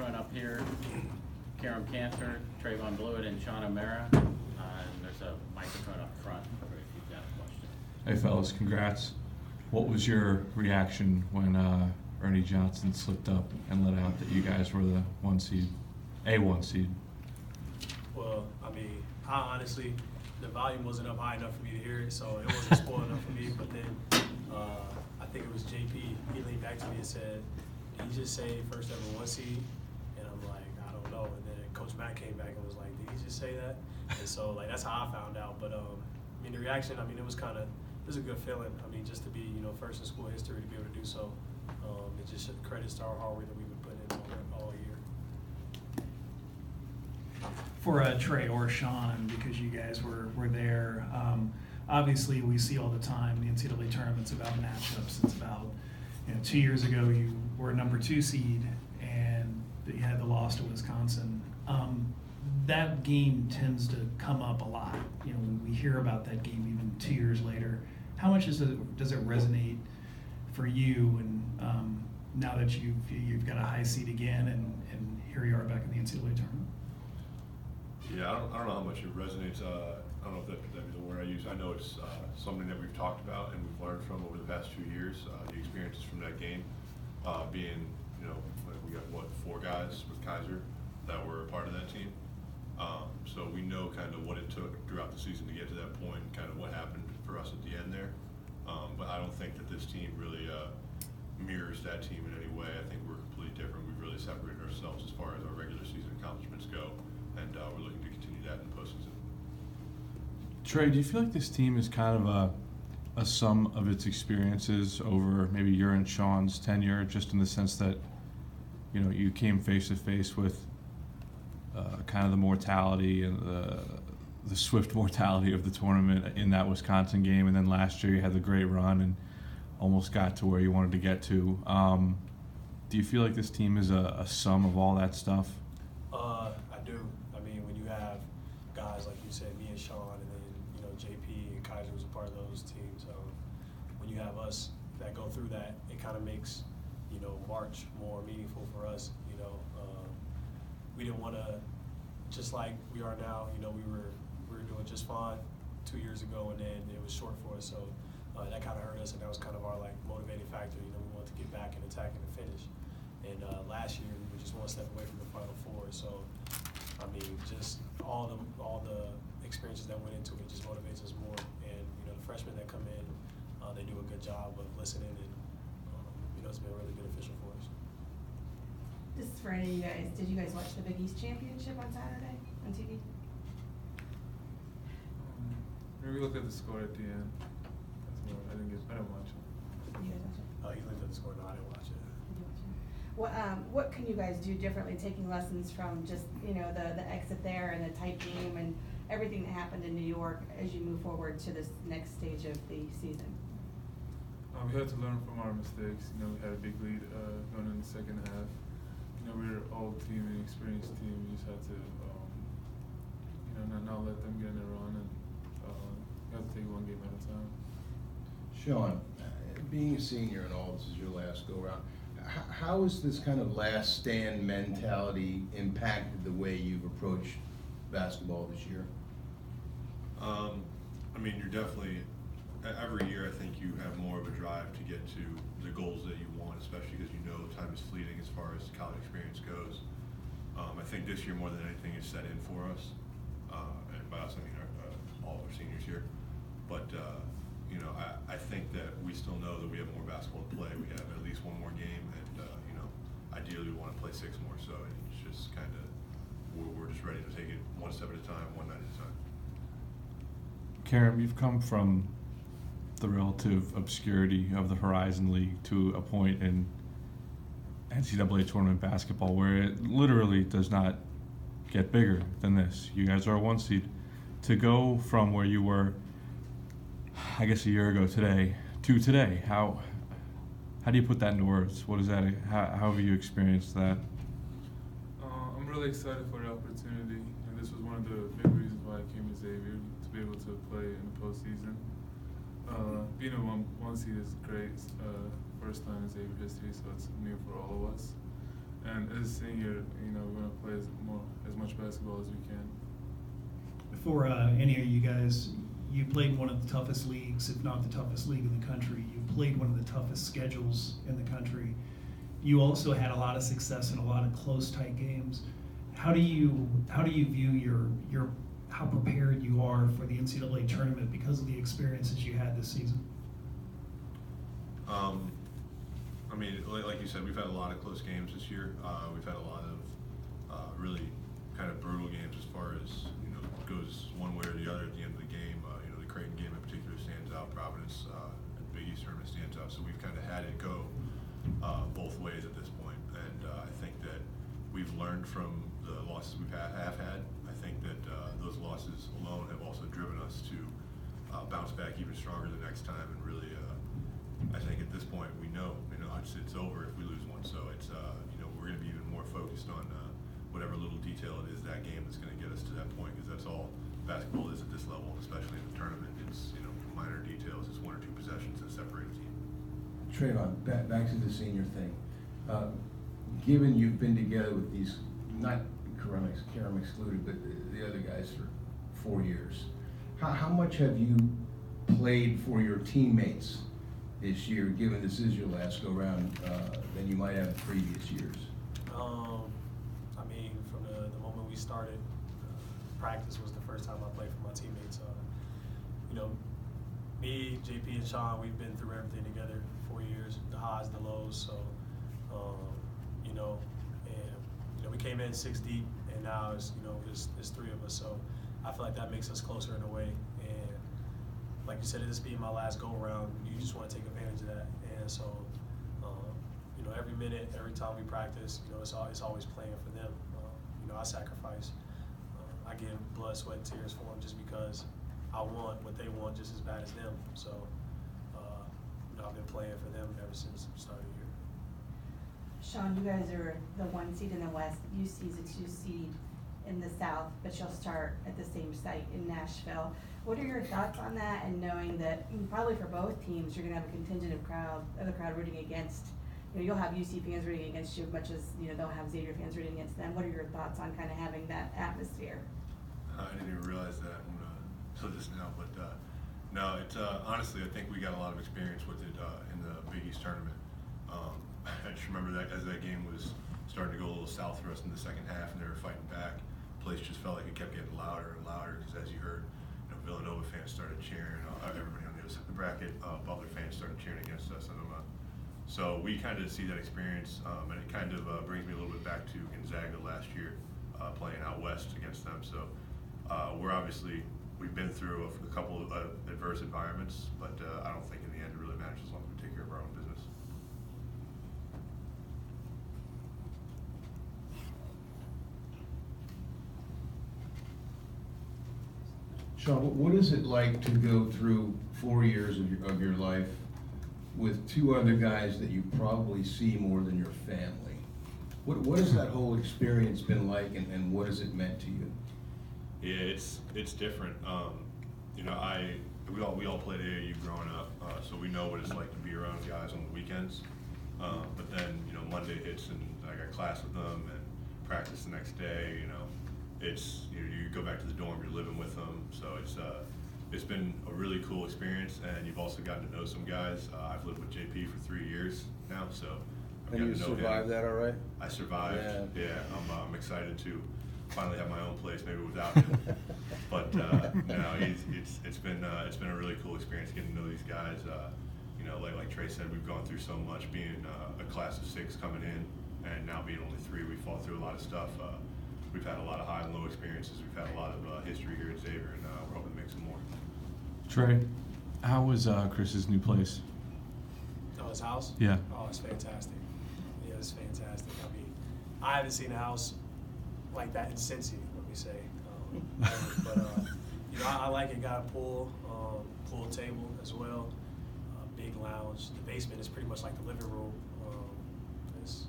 microphone up here. Karen Cantor, Trayvon Blewett, and Sean O'Mara. And there's a microphone up front if you've got a question. Hey fellas, congrats. What was your reaction when Ernie Johnson slipped up and let out that you guys were the A1 seed? Well, I mean, I honestly, the volume wasn't up high enough for me to hear it, so it wasn't spoiled enough for me. But then I think it was JP. He leaned back to me and said, "Did he just say first ever 1 seed?" And I'm like, I don't know. And then Coach Matt came back and was like, "Did he just say that?" And so like that's how I found out. But I mean, the reaction, I mean, it was a good feeling. I mean, just to be first in school history to be able to do so. It just credits to our hard work that we've been putting in all year. For Trey or Sean, because you guys were there, obviously we see all the time the NCAA tournament's about matchups. It's about, 2 years ago you were a number 2 seed and you had the loss to Wisconsin. That game tends to come up a lot. When we hear about that game even 2 years later, how much does it resonate for you? And now that you've got a high seed again, and here you are back in the NCAA tournament. Yeah, I don't know how much it resonates. I don't know if that'd be the word I use. I know it's something that we've talked about and we've learned from over the past 2 years. The experiences from that game, being we got 4 guys with Kaiser that were a part of that team. So we know kind of what it took throughout the season to get to that point, kind of what happened for us at the end there. But I don't think that this team really mirrors that team in any way. I think we're completely different. We've really separated ourselves as far as our regular season accomplishments go, and we're looking to continue that in the postseason. Trey, do you feel like this team is kind of a sum of its experiences over maybe your and Sean's tenure, just in the sense that you came face to face with kind of the mortality and the swift mortality of the tournament in that Wisconsin game, and then last year you had the great run and almost got to where you wanted to get to. Do you feel like this team is a sum of all that stuff? I do. I mean, when you have guys like you said, me and Sean, and then JP and Kaiser was a part of those teams. When you have us that go through that, it kind of makes March more meaningful for us. We didn't want to, just like we are now. We were doing just fine 2 years ago, and then it was short for us. So that kind of hurt us, and that was kind of our motivating factor. We wanted to get back and attack and finish. And last year we were just 1 step away from the Final Four. So I mean, just all the experiences that went into it just motivates us more. And the freshmen that come in, they do a good job of listening, and it's been really beneficial for us. This is for any of you guys. Did you guys watch the Big East Championship on Saturday on TV? We looked at the score at the end. I didn't watch it. Did you guys watch it? You looked at the score. No, I didn't watch it. Did you watch it? What can you guys do differently, taking lessons from just the exit there and the tight game and everything that happened in New York as you move forward to this next stage of the season? We had to learn from our mistakes. We had a big lead going in the second half. We're an old team, an experienced team. We just had to, not let them get in a run, and we have to take 1 game at a time. Sean, being a senior and all, this is your last go-around. How has this kind of last stand mentality impacted the way you've approached basketball this year? I mean, you're definitely, every year I think you have more of a drive to get to the goals that you want, especially because time is fleeting as far as college experience goes. I think this year more than anything is set in for us, and by us I mean all of our seniors here. But I think that we still know that we have more basketball to play. We have at least 1 more game, and ideally we want to play 6 more. So it's just kind of we're just ready to take it 1 step at a time, 1 night at a time. Karen, you've come from the relative obscurity of the Horizon League to a point in NCAA tournament basketball where it literally does not get bigger than this. You guys are a 1 seed. To go from where you were, I guess a year ago today, to today, how do you put that into words? What is that? How have you experienced that? I'm really excited for the opportunity, and this was one of the big reasons why I came to Xavier, to be able to play in the postseason. Being a one seed is great, first time in Xavier history, so it's new for all of us. And as a senior, we're gonna play as much basketball as we can. For any of you guys, you played in one of the toughest leagues, if not the toughest league in the country. You played one of the toughest schedules in the country. You also had a lot of success in a lot of close, tight games. How do you view your how prepared you are for the NCAA tournament because of the experiences you had this season? I mean, like you said, we've had a lot of close games this year. We've had a lot of really kind of brutal games as far as, it goes one way or the other at the end of the game. The Creighton game in particular stands out. Providence and Big East tournament stands out. So we've kind of had it go both ways at this point. And I think that we've learned from the losses have had. I think that those losses alone have also driven us to bounce back even stronger the next time. And really, I think at this point we know, it's over if we lose one. So it's, we're going to be even more focused on whatever little detail it is that game that's going to get us to that point, because that's all basketball is at this level, especially in the tournament. It's, minor details. It's one or two possessions that separate a team. Trayvon, back to the senior thing. Given you've been together with these, not Karam excluded, but the other guys for 4 years, how much have you played for your teammates this year, given this is your last go-round, than you might have in previous years? I mean, from the moment we started, practice was the first time I played for my teammates. Me, JP, and Sean, we've been through everything together 4 years, the highs, the lows. So, we came in 6 deep, and now it's 3 of us. So I feel like that makes us closer in a way. And like you said, this being my last go-around, you just want to take advantage of that. And so, every minute, every time we practice, it's always playing for them. I sacrifice. I give blood, sweat, and tears for them just because I want what they want just as bad as them. So, I've been playing for them ever since the start of the year. Sean, you guys are the 1 seed in the West. UC's a 2 seed in the South, but you'll start at the same site in Nashville. What are your thoughts on that, and knowing that probably for both teams you're going to have a contingent of the crowd rooting against, you'll have UC fans rooting against you as much as they'll have Xavier fans rooting against them. What are your thoughts on kind of having that atmosphere? I didn't even realize that until just now, but no, it's honestly, I think we got a lot of experience with it in the Big East tournament. I just remember that as that game was starting to go a little south for us in the second half, and they were fighting back. The place just felt like it kept getting louder and louder, because as you heard, Villanova fans started cheering. Everybody on the other side of the bracket, Butler fans started cheering against us, and so we kind of see that experience, and it kind of brings me a little bit back to Gonzaga last year, playing out west against them. So we've been through a couple of adverse environments, but I don't think in the end it really matters as long as we take care of our own business. Sean, what is it like to go through 4 years of your life with 2 other guys that you probably see more than your family? What has that whole experience been like, and what has it meant to you? Yeah, it's different. We all played AAU growing up, so we know what it's like to be around guys on the weekends. But then Monday hits and I got class with them and practice the next day. It's you go back to the dorm, you're living with them, so it's been a really cool experience, and you've also gotten to know some guys. I've lived with JP for 3 years now, so I've And you gotten to know survived him. that all right? I survived. Yeah. I'm excited to finally have my own place, maybe without him. But no, it's been a really cool experience getting to know these guys. Like Trey said, we've gone through so much, being a class of 6 coming in, and now being only 3. We fought through a lot of stuff. We've had a lot of high and low experiences. We've had a lot of history here at Xavier, and we're hoping to make some more. Trey, how was Chris's new place? Oh, his house? Yeah. Oh, it's fantastic. Yeah, it's fantastic. I mean, I haven't seen a house like that in Cincy, let me say. But I like it. Got a pool table as well, big lounge. The basement is pretty much like the living room. It's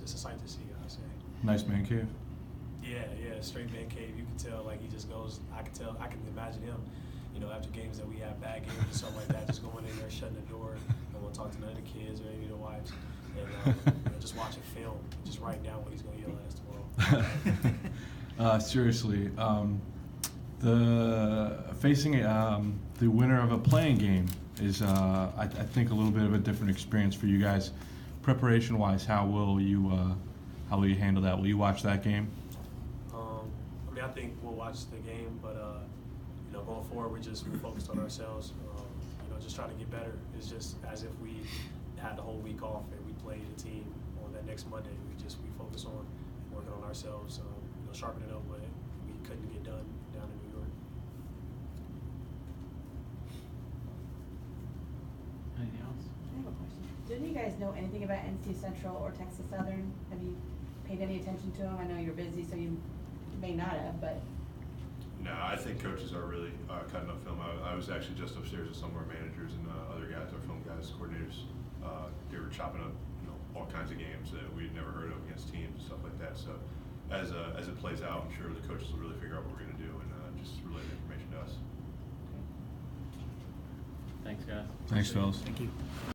a sight to see, I say. Nice man cave. Yeah, straight man cave. You can tell, like, he just goes. I can imagine him. After games that we have, bad games or something like that, just going in there, shutting the door, and we'll talk to none of the kids or any of the wives, and just watching film, just writing down what he's going to yell at us tomorrow. Seriously, facing the winner of a playing game is, I think, a little bit of a different experience for you guys. Preparation-wise, how will you handle that? Will you watch that game? I mean, I think we'll watch the game, but you know, going forward, we're focused on ourselves. You know, just trying to get better. It's just as if we had the whole week off and we played a team on that next Monday. We focus on working on ourselves, you know, sharpening up what we couldn't get done down in New York. Anything else? I have a question. Didn't you guys know anything about NC Central or Texas Southern? Have you paid any attention to them? I know you're busy, so you may not have, but. No, I think coaches are really cutting up film. I was actually just upstairs with some of our managers and other guys, our film guys, coordinators. They were chopping up, you know, all kinds of games that we'd never heard of against teams and stuff like that. So as it plays out, I'm sure the coaches will really figure out what we're going to do and just relay the information to us. Thanks, guys. Thanks, fellas. Thank you.